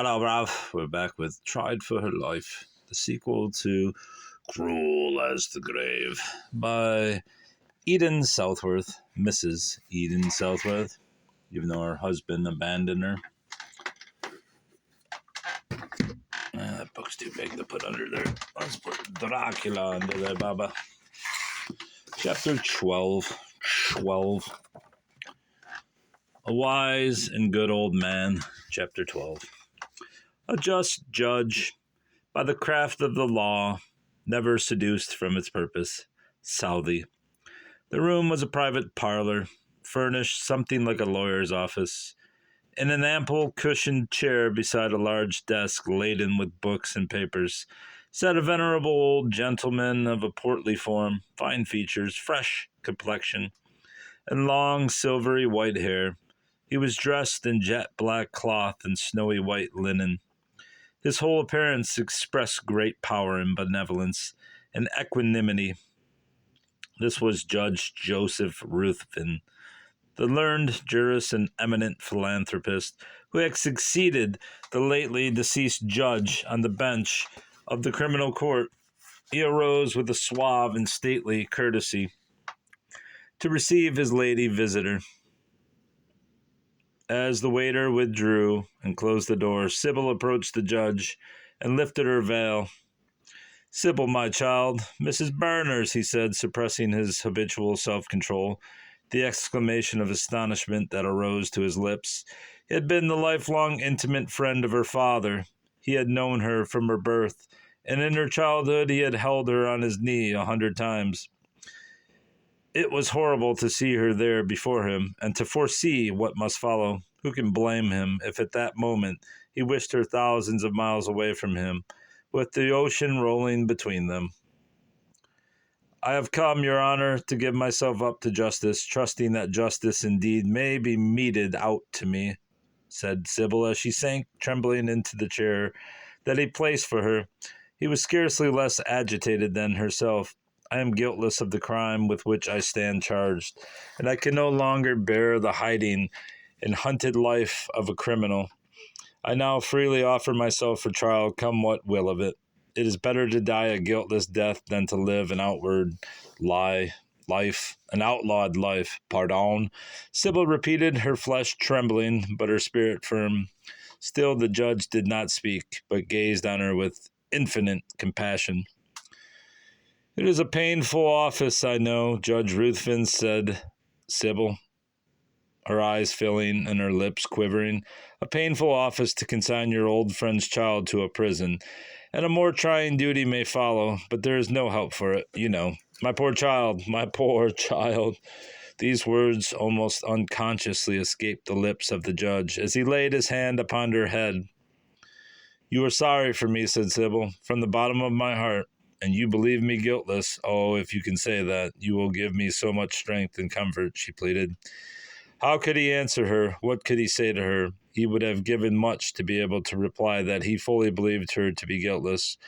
Hello, Ralph. We're back with Tried for Her Life, the sequel to Cruel as the Grave by E.D.E.N. Southworth, Mrs. E.D.E.N. Southworth, even though her husband abandoned her. That book's too big to put under there. Let's put Dracula under there, Baba. Chapter 12. A Wise and Good Old Man. Chapter 12. A just judge, by the craft of the law, never seduced from its purpose. Southey. The room was a private parlor, furnished something like a lawyer's office. In an ample cushioned chair beside a large desk laden with books and papers sat a venerable old gentleman of a portly form, fine features, fresh complexion, and long silvery white hair. He was dressed in jet black cloth and snowy white linen. His whole appearance expressed great power and benevolence and equanimity. This was Judge Joseph Ruthven, the learned jurist and eminent philanthropist, who had succeeded the lately deceased judge on the bench of the criminal court. He arose with a suave and stately courtesy to receive his lady visitor. As the waiter withdrew and closed the door, Sybil approached the judge and lifted her veil. "Sybil, my child, Mrs. Berners," he said, suppressing his habitual self-control, the exclamation of astonishment that arose to his lips. He had been the lifelong intimate friend of her father. He had known her from her birth, and in her childhood he had held her on his knee 100 times. It was horrible to see her there before him, and to foresee what must follow. Who can blame him if at that moment he wished her thousands of miles away from him, with the ocean rolling between them? "I have come, Your Honor, to give myself up to justice, trusting that justice indeed may be meted out to me," said Sybil as she sank trembling into the chair that he placed for her. He was scarcely less agitated than herself. "I am guiltless of the crime with which I stand charged, and I can no longer bear the hiding and hunted life of a criminal. I now freely offer myself for trial, come what will of it. It is better to die a guiltless death than to live an outlawed life. Pardon." Sybil repeated, her flesh trembling, but her spirit firm. Still the judge did not speak, but gazed on her with infinite compassion. "It is a painful office, I know," Judge Ruthven said. Sybil, her eyes filling and her lips quivering, "a painful office to consign your old friend's child to a prison, and a more trying duty may follow, but there is no help for it, you know. My poor child, my poor child." These words almost unconsciously escaped the lips of the judge as he laid his hand upon her head. "You are sorry for me," said Sybil, "from the bottom of my heart, and you believe me guiltless. Oh, if you can say that, you will give me so much strength and comfort," she pleaded. How could he answer her? What could he say to her? He would have given much to be able to reply that he fully believed her to be guiltless.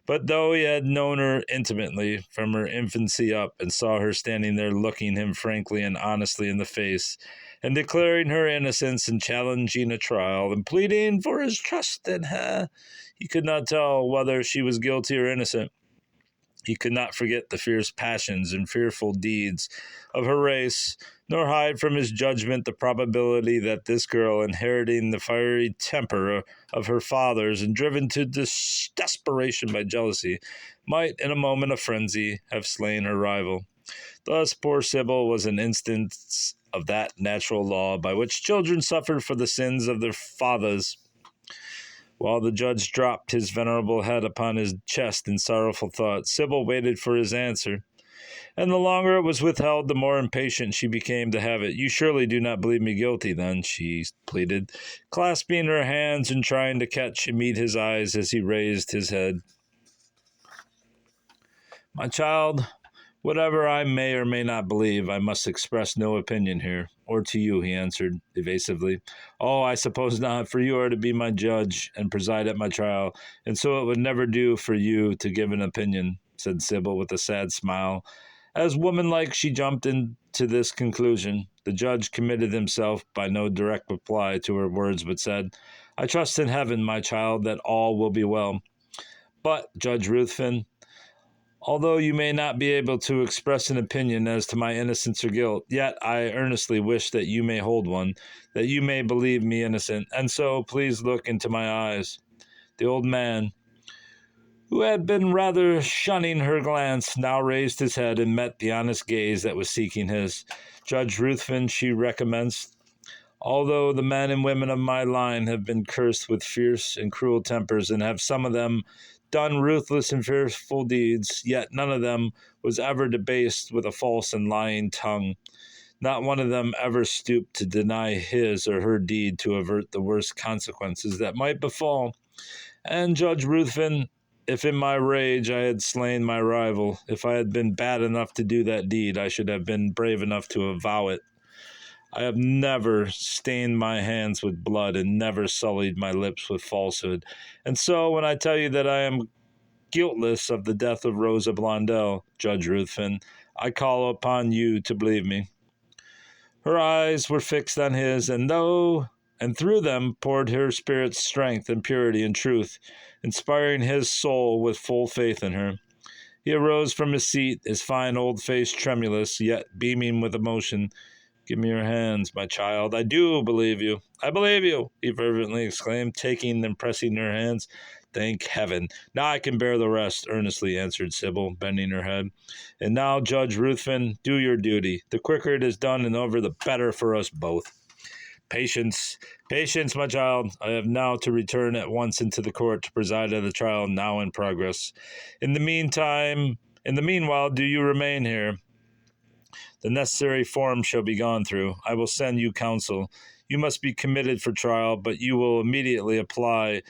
But though he had known her intimately from her infancy up, and saw her standing there looking him frankly and honestly in the face, and declaring her innocence and challenging a trial, and pleading for his trust in her, he could not tell whether she was guilty or innocent. He could not forget the fierce passions and fearful deeds of her race, nor hide from his judgment the probability that this girl, inheriting the fiery temper of her father's and driven to desperation by jealousy, might, in a moment of frenzy, have slain her rival. Thus poor Sybil was an instance of that natural law by which children suffer for the sins of their fathers. While the judge dropped his venerable head upon his chest in sorrowful thought, Sybil waited for his answer, and the longer it was withheld, the more impatient she became to have it. "You surely do not believe me guilty, then?" she pleaded, clasping her hands and trying to catch and meet his eyes as he raised his head. "My child, whatever I may or may not believe, I must express no opinion here, or to you," he answered evasively. "Oh, I suppose not, for you are to be my judge and preside at my trial, and so it would never do for you to give an opinion," said Sybil with a sad smile. As womanlike, she jumped into this conclusion. The judge committed himself by no direct reply to her words, but said, I trust in heaven, my child, that all will be well. But, Judge Ruthven, although you may not be able to express an opinion as to my innocence or guilt, yet I earnestly wish that you may hold one, that you may believe me innocent, and so please look into my eyes. The old man, who had been rather shunning her glance, now raised his head and met the honest gaze that was seeking his. Judge Ruthven, she recommenced, although the men and women of my line have been cursed with fierce and cruel tempers, and have some of them done ruthless and fearful deeds, yet none of them was ever debased with a false and lying tongue. Not one of them ever stooped to deny his or her deed to avert the worst consequences that might befall. And Judge Ruthven, if in my rage I had slain my rival, if I had been bad enough to do that deed, I should have been brave enough to avow it. I have never stained my hands with blood and never sullied my lips with falsehood. And so when I tell you that I am guiltless of the death of Rosa Blondell, Judge Ruthven, I call upon you to believe me. Her eyes were fixed on his, and through them poured her spirit's strength and purity and truth, inspiring his soul with full faith in her. He arose from his seat, his fine old face tremulous, yet beaming with emotion. Give me your hands, my child. I do believe you. I believe you, he fervently exclaimed, taking and pressing her hands. Thank heaven. Now I can bear the rest, earnestly answered Sybil, bending her head. And now, Judge Ruthven, do your duty. The quicker it is done and over, the better for us both. Patience, patience, my child. I have now to return at once into the court to preside at the trial now in progress. In the meanwhile, do you remain here. The necessary forms shall be gone through. I will send you counsel. You must be committed for trial, but you will immediately apply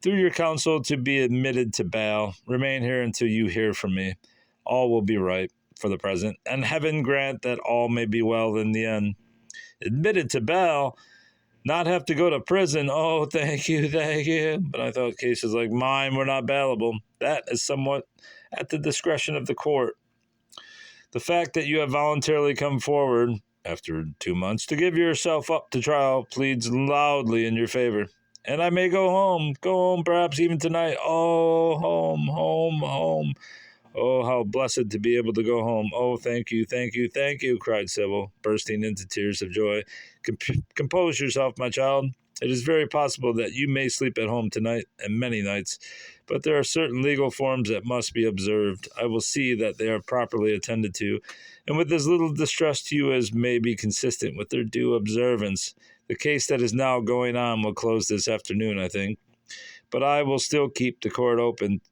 through your counsel to be admitted to bail. Remain here until you hear from me. All will be right for the present, and heaven grant that all may be well in the end. Admitted to bail? Not have to go to prison? Oh, thank you, thank you. But I thought cases like mine were not bailable. That is somewhat at the discretion of the court. The fact that you have voluntarily come forward, after 2 months, to give yourself up to trial pleads loudly in your favor. And I may go home perhaps even tonight. Oh, home, home, home. Oh, how blessed to be able to go home. Oh, thank you, thank you, thank you, cried Sybil, bursting into tears of joy. Compose yourself, my child. It is very possible that you may sleep at home tonight and many nights, but there are certain legal forms that must be observed. I will see that they are properly attended to, and with as little distress to you as may be consistent with their due observance. The case that is now going on will close this afternoon, I think, but I will still keep the court open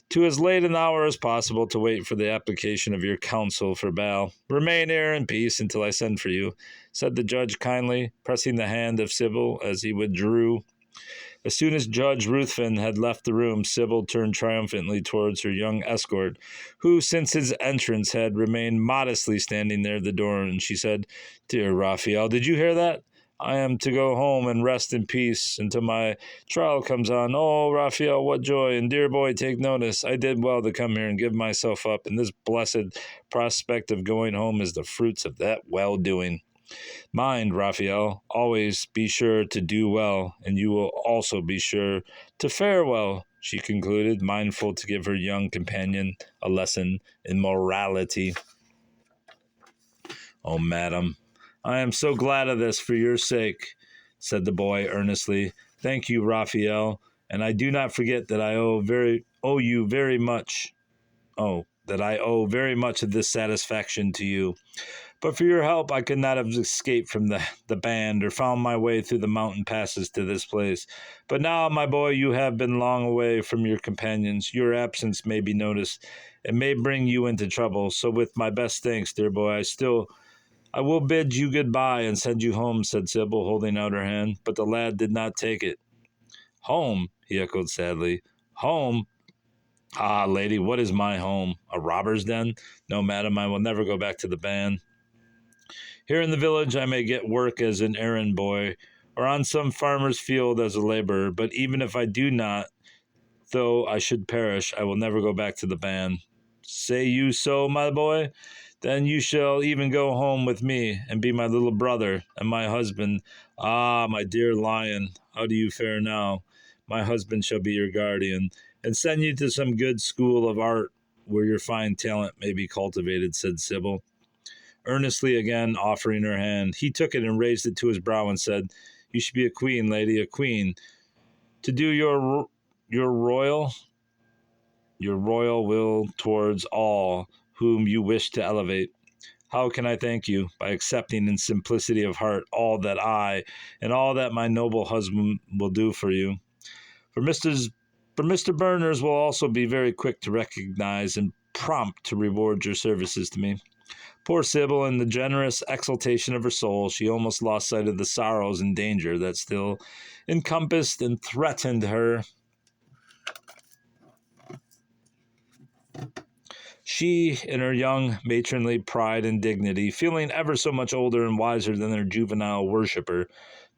to as late an hour as possible to wait for the application of your counsel for bail. Remain here in peace until I send for you, said the judge kindly, pressing the hand of Sybil as he withdrew. As soon as Judge Ruthven had left the room, Sybil turned triumphantly towards her young escort, who, since his entrance, had remained modestly standing near the door, and she said, Dear Raphael, did you hear that? I am to go home and rest in peace until my trial comes on. Oh, Raphael, what joy! And dear boy, take notice. I did well to come here and give myself up, and this blessed prospect of going home is the fruits of that well-doing. Mind, Raphael, always be sure to do well, and you will also be sure to fare well, she concluded, mindful to give her young companion a lesson in morality. Oh, madam, I am so glad of this for your sake, said the boy earnestly. Thank you, Raphael, and I do not forget that I owe you very much. Oh, that I owe very much of this satisfaction to you. But for your help, I could not have escaped from the band or found my way through the mountain passes to this place. But now, my boy, you have been long away from your companions. Your absence may be noticed and may bring you into trouble. So with my best thanks, dear boy, I will bid you goodbye and send you home, said Sybil, holding out her hand. But the lad did not take it. Home, he echoed sadly. Home? Ah, lady, what is my home? A robber's den? No, madam, I will never go back to the band. Here in the village I may get work as an errand boy, or on some farmer's field as a laborer, but even if I do not, though I should perish, I will never go back to the band. Say you so, my boy? Then you shall even go home with me and be my little brother and my husband. Ah, my dear lion, how do you fare now? My husband shall be your guardian, and send you to some good school of art where your fine talent may be cultivated, said Sybil, earnestly again offering her hand. He took it and raised it to his brow and said, You should be a queen, lady, a queen. To do your royal will towards all whom you wish to elevate. How can I thank you? By accepting in simplicity of heart all that I and all that my noble husband will do for you. For Mr. Berners will also be very quick to recognize and prompt to reward your services to me. Poor Sybil, in the generous exultation of her soul, she almost lost sight of the sorrows and danger that still encompassed and threatened her. She, in her young matronly pride and dignity, feeling ever so much older and wiser than her juvenile worshipper,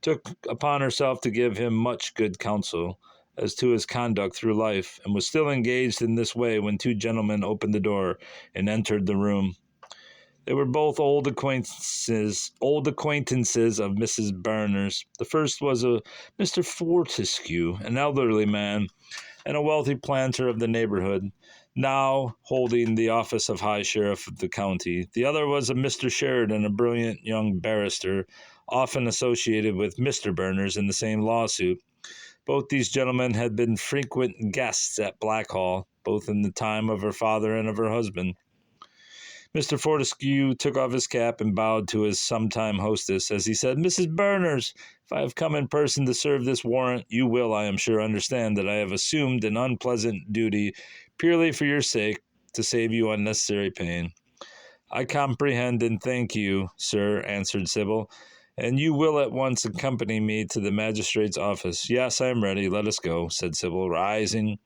took upon herself to give him much good counsel as to his conduct through life, and was still engaged in this way when two gentlemen opened the door and entered the room. They were both old acquaintances of Mrs. Berners. The first was a Mr. Fortescue, an elderly man, and a wealthy planter of the neighborhood, now holding the office of High Sheriff of the county. The other was a Mr. Sheridan, a brilliant young barrister, often associated with Mr. Berners in the same lawsuit. Both these gentlemen had been frequent guests at Blackhall, both in the time of her father and of her husband. Mr. Fortescue took off his cap and bowed to his sometime hostess as he said, Mrs. Berners, if I have come in person to serve this warrant, you will, I am sure, understand that I have assumed an unpleasant duty purely for your sake to save you unnecessary pain. I comprehend and thank you, sir, answered Sybil, and you will at once accompany me to the magistrate's office. Yes, I am ready. Let us go, said Sybil, rising.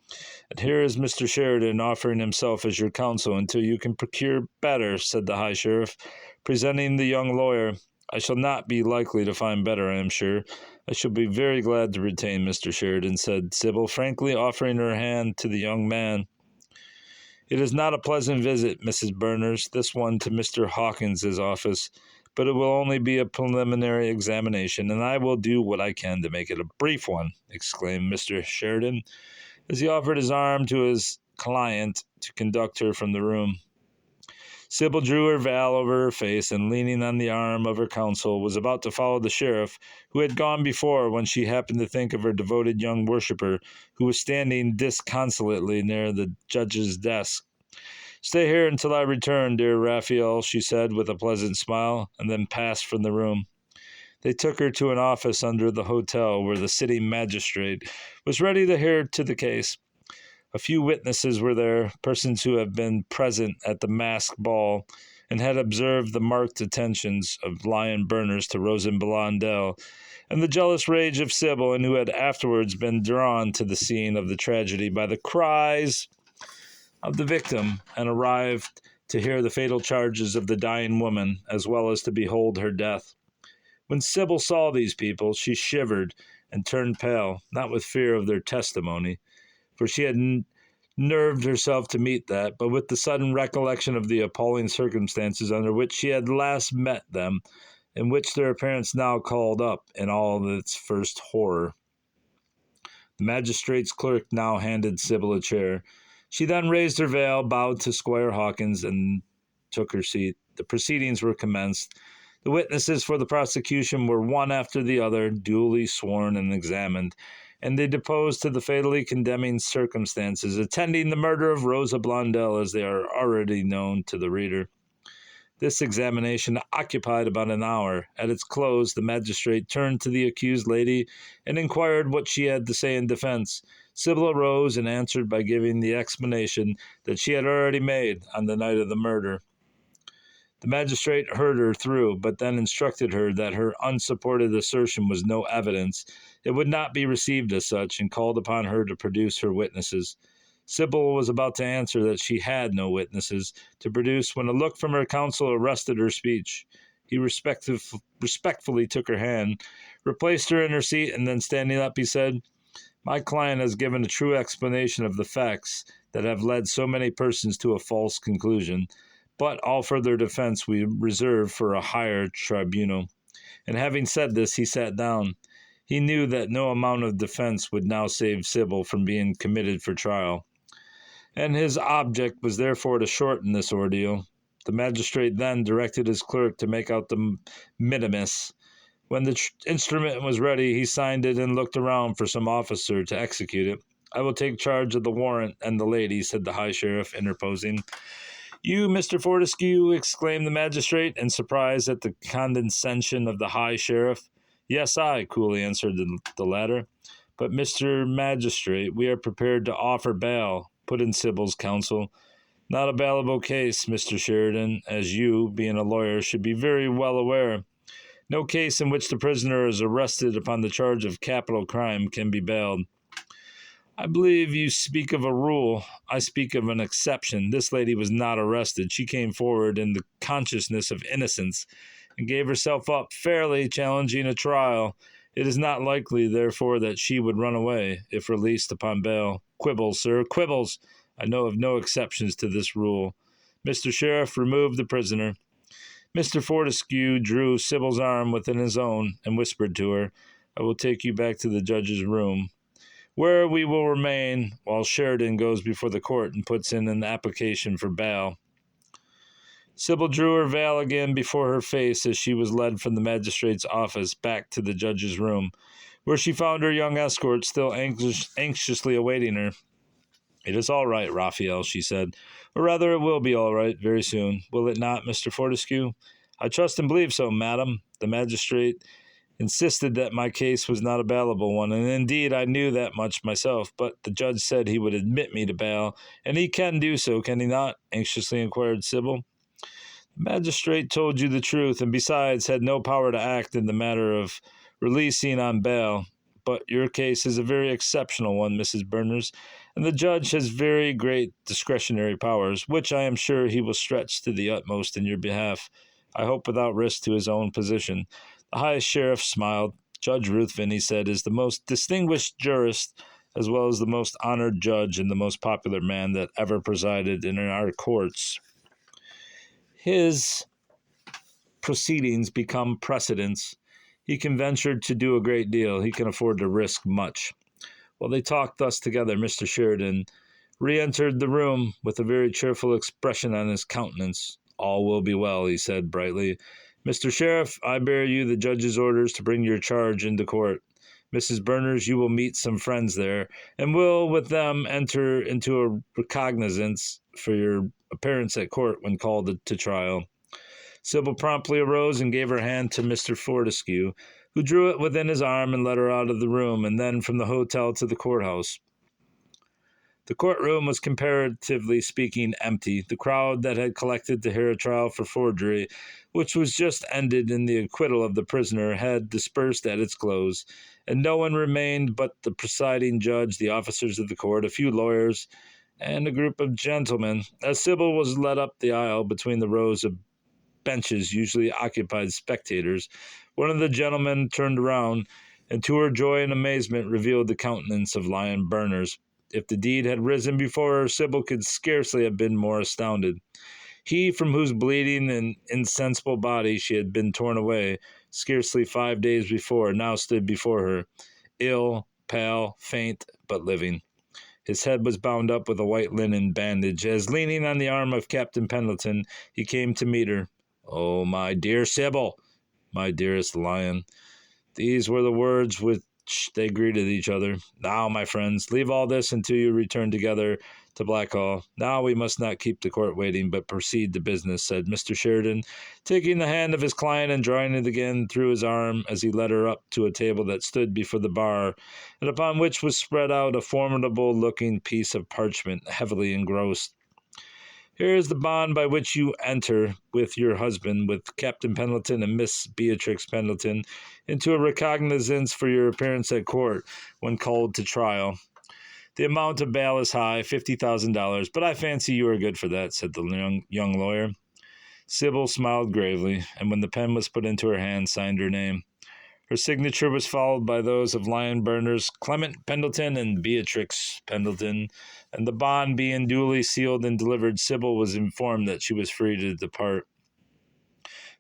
And here is Mr. Sheridan offering himself as your counsel until you can procure better, said the High Sheriff, presenting the young lawyer. I shall not be likely to find better, I am sure. I shall be very glad to retain Mr. Sheridan, said Sybil, frankly offering her hand to the young man. It is not a pleasant visit, Mrs. Berners, this one to Mr. Hawkins's office, but it will only be a preliminary examination, and I will do what I can to make it a brief one, exclaimed Mr. Sheridan, as he offered his arm to his client to conduct her from the room. Sybil drew her veil over her face, and leaning on the arm of her counsel, was about to follow the sheriff, who had gone before, when she happened to think of her devoted young worshipper, who was standing disconsolately near the judge's desk. Stay here until I return, dear Raphael, she said with a pleasant smile, and then passed from the room. They took her to an office under the hotel where the sitting magistrate was ready to hear to the case. A few witnesses were there, persons who had been present at the masked ball and had observed the marked attentions of Lion Berners to Rosa Blondel and the jealous rage of Sybil, and who had afterwards been drawn to the scene of the tragedy by the cries of the victim and arrived to hear the fatal charges of the dying woman as well as to behold her death. When Sybil saw these people, she shivered and turned pale, not with fear of their testimony, for she had nerved herself to meet that, but with the sudden recollection of the appalling circumstances under which she had last met them, and which their appearance now called up in all its first horror. The magistrate's clerk now handed Sybil a chair. She then raised her veil, bowed to Squire Hawkins, and took her seat. The proceedings were commenced. The witnesses for the prosecution were one after the other duly sworn and examined, and they deposed to the fatally condemning circumstances attending the murder of Rosa Blondel, as they are already known to the reader. This examination occupied about an hour. At its close, the magistrate turned to the accused lady and inquired what she had to say in defense. Sybil arose and answered by giving the explanation that she had already made on the night of the murder. The magistrate heard her through, but then instructed her that her unsupported assertion was no evidence. It would not be received as such, and called upon her to produce her witnesses. Sybil was about to answer that she had no witnesses to produce when a look from her counsel arrested her speech. He respectfully took her hand, replaced her in her seat, and then standing up, he said, My client has given a true explanation of the facts that have led so many persons to a false conclusion. but all further defense we reserve for a higher tribunal. And having said this, he sat down. He knew that no amount of defense would now save Sybil from being committed for trial, and his object was therefore to shorten this ordeal. The magistrate then directed his clerk to make out the minimus. When the instrument was ready, he signed it and looked around for some officer to execute it. "I will take charge of the warrant and the lady," said the high sheriff, interposing. "You, Mr. Fortescue?" exclaimed the magistrate, in surprise at the condescension of the high sheriff. "Yes, I," coolly answered the latter. "But, Mr. Magistrate, we are prepared to offer bail," put in Sybil's counsel. "Not a bailable case, Mr. Sheridan, as you, being a lawyer, should be very well aware. No case in which the prisoner is arrested upon the charge of capital crime can be bailed." "I believe you speak of a rule. I speak of an exception. This lady was not arrested. She came forward in the consciousness of innocence and gave herself up fairly, challenging a trial. It is not likely, therefore, that she would run away if released upon bail. Quibbles, sir, quibbles. I know of no exceptions to this rule. Mr. Sheriff, remove the prisoner." Mr. Fortescue drew Sybil's arm within his own and whispered to her, "I will take you back to the judge's room, where we will remain while Sheridan goes before the court and puts in an application for bail." Sybil drew her veil again before her face as she was led from the magistrate's office back to the judge's room, where she found her young escort still anxiously awaiting her. "It is all right, Raphael," she said. "Or rather, it will be all right very soon. Will it not, Mr. Fortescue?" "I trust and believe so, madam." The magistrate insisted that my case was not a bailable one, and indeed I knew that much myself, but the judge said he would admit me to bail, and he can do so, can he not?" anxiously inquired Sybil. "The magistrate told you the truth, and besides had no power to act in the matter of releasing on bail. But your case is a very exceptional one, Mrs. Berners, and the judge has very great discretionary powers, which I am sure he will stretch to the utmost in your behalf, I hope without risk to his own position." The high sheriff smiled. "Judge Ruthven," he said, "is the most distinguished jurist, as well as the most honored judge and the most popular man that ever presided in our courts. His proceedings become precedents. He can venture to do a great deal. He can afford to risk much." While they talked thus together, Mr. Sheridan re-entered the room with a very cheerful expression on his countenance. "All will be well," he said brightly. "Mr. Sheriff, I bear you the judge's orders to bring your charge into court. Mrs. Berners, you will meet some friends there, and will with them enter into a recognizance for your appearance at court when called to trial." Sybil promptly arose and gave her hand to Mr. Fortescue, who drew it within his arm and led her out of the room, and then from the hotel to the courthouse. The courtroom was, comparatively speaking, empty. The crowd that had collected to hear a trial for forgery, which was just ended in the acquittal of the prisoner, had dispersed at its close, and no one remained but the presiding judge, the officers of the court, a few lawyers, and a group of gentlemen. As Sybil was led up the aisle between the rows of benches usually occupied spectators, one of the gentlemen turned around, and to her joy and amazement revealed the countenance of Lyon Berners. If the deed had risen before her, Sybil could scarcely have been more astounded. He from whose bleeding and insensible body she had been torn away scarcely 5 days before now stood before her, ill, pale, faint, but living. His head was bound up with a white linen bandage, as, leaning on the arm of Captain Pendleton, he came to meet her. "Oh, my dear Sybil, my dearest Lyon." These were the words with they greeted each other. "Now, my friends, leave all this until you return together to Blackhall. Now we must not keep the court waiting, but proceed to business," said Mr. Sheridan, taking the hand of his client and drawing it again through his arm as he led her up to a table that stood before the bar, and upon which was spread out a formidable-looking piece of parchment, heavily engrossed. "Here is the bond by which you enter with your husband, with Captain Pendleton and Miss Beatrix Pendleton, into a recognizance for your appearance at court when called to trial. The amount of bail is high, $50,000, but I fancy you are good for that," said the young lawyer. Sybil smiled gravely, and when the pen was put into her hand, signed her name. Her signature was followed by those of Lion Burners, Clement Pendleton, and Beatrix Pendleton, and the bond being duly sealed and delivered, Sybil was informed that she was free to depart.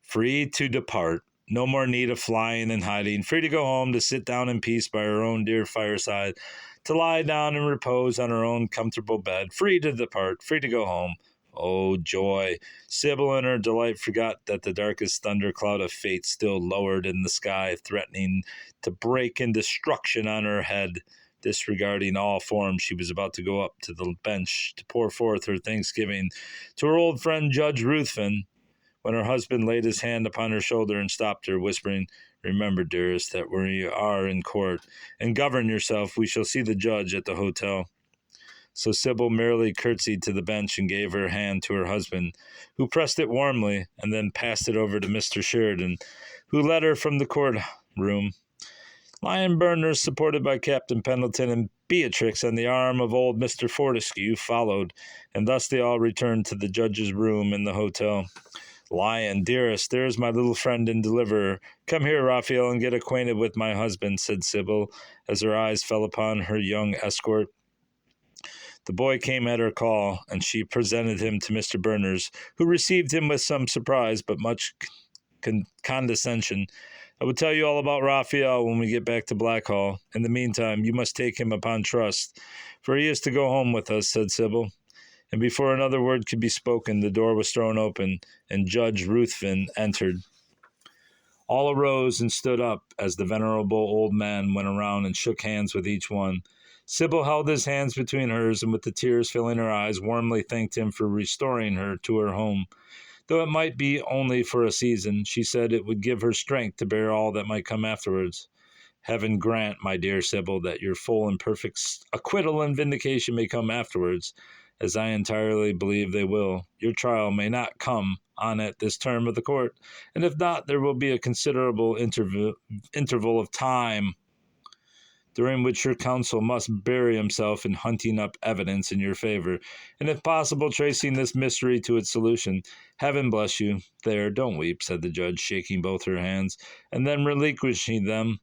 Free to depart. No more need of flying and hiding. Free to go home, to sit down in peace by her own dear fireside, to lie down and repose on her own comfortable bed. Free to depart. Free to go home. Oh, joy! Sybil in her delight forgot that the darkest thundercloud of fate still lowered in the sky, threatening to break in destruction on her head. Disregarding all forms, she was about to go up to the bench to pour forth her thanksgiving to her old friend Judge Ruthven, when her husband laid his hand upon her shoulder and stopped her, whispering, "Remember, dearest, that when we are in court, and govern yourself, we shall see the judge at the hotel." So Sybil merely curtsied to the bench and gave her hand to her husband, who pressed it warmly, and then passed it over to Mr. Sheridan, who led her from the court room. Lion Burners, supported by Captain Pendleton and Beatrix on the arm of old Mr. Fortescue, followed, and thus they all returned to the judge's room in the hotel. "Lion, dearest, there is my little friend and deliverer. Come here, Raphael, and get acquainted with my husband," said Sybil, as her eyes fell upon her young escort. The boy came at her call, and she presented him to Mr. Berners, who received him with some surprise, but much condescension. "I will tell you all about Raphael when we get back to Blackhall. In the meantime, you must take him upon trust, for he is to go home with us," said Sybil. And before another word could be spoken, the door was thrown open, and Judge Ruthven entered. All arose and stood up as the venerable old man went around and shook hands with each one. Sybil held his hands between hers, and with the tears filling her eyes, warmly thanked him for restoring her to her home. Though it might be only for a season, she said it would give her strength to bear all that might come afterwards. "Heaven grant, my dear Sybil, that your full and perfect acquittal and vindication may come afterwards, as I entirely believe they will. Your trial may not come on at this term of the court, and if not, there will be a considerable interval of time during which your counsel must bury himself in hunting up evidence in your favor, and if possible tracing this mystery to its solution. Heaven bless you. There, don't weep," said the judge, shaking both her hands, and then relinquishing them,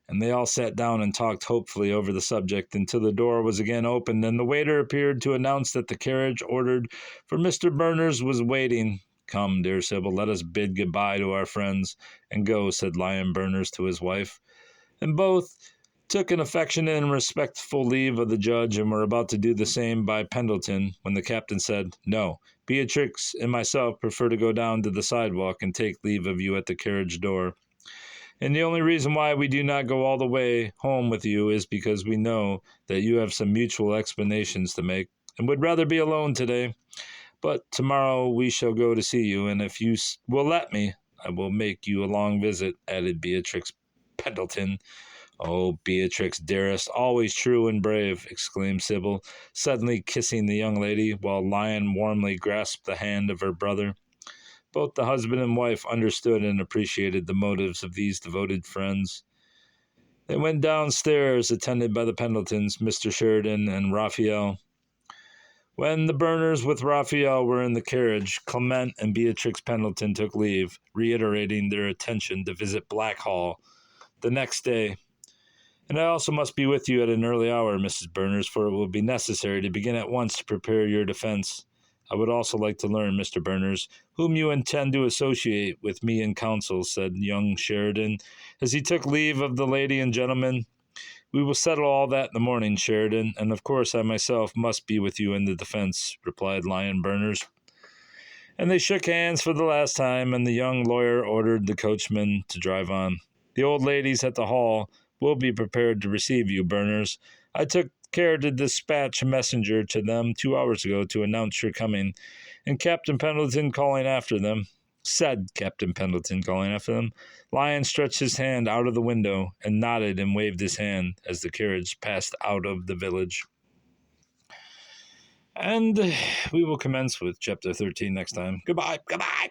and they all sat down and talked hopefully over the subject until the door was again opened, and the waiter appeared to announce that the carriage ordered for Mr. Berners was waiting. "Come, dear Sybil, let us bid good-bye to our friends, and go," said Lion Berners to his wife. And both took an affectionate and respectful leave of the judge, and were about to do the same by Pendleton, when the captain said, "No, Beatrix and myself prefer to go down to the sidewalk and take leave of you at the carriage door. And the only reason why we do not go all the way home with you is because we know that you have some mutual explanations to make, and would rather be alone today. But tomorrow we shall go to see you, and if you will let me, I will make you a long visit," added Beatrix Pendleton. "Oh, Beatrix, dearest, always true and brave," exclaimed Sybil, suddenly kissing the young lady, while Lion warmly grasped the hand of her brother. Both the husband and wife understood and appreciated the motives of these devoted friends. They went downstairs, attended by the Pendletons, Mr. Sheridan, and Raphael. When the Burners with Raphael were in the carriage, Clement and Beatrix Pendleton took leave, reiterating their intention to visit Blackhall the next day. "And I also must be with you at an early hour, Mrs. Berners, for it will be necessary to begin at once to prepare your defense. I would also like to learn, Mr. Berners, whom you intend to associate with me in council," said young Sheridan, as he took leave of the lady and gentleman. "We will settle all that in the morning, Sheridan, and of course I myself must be with you in the defense," replied Lion Berners. And they shook hands for the last time, and the young lawyer ordered the coachman to drive on. "The old ladies at the hall will be prepared to receive you, Berners. I took care to dispatch a messenger to them 2 hours ago to announce your coming, and Captain Pendleton calling after them." Said Captain Pendleton calling after them. Lion stretched his hand out of the window and nodded and waved his hand as the carriage passed out of the village. And we will commence with Chapter 13 next time. Goodbye. Goodbye.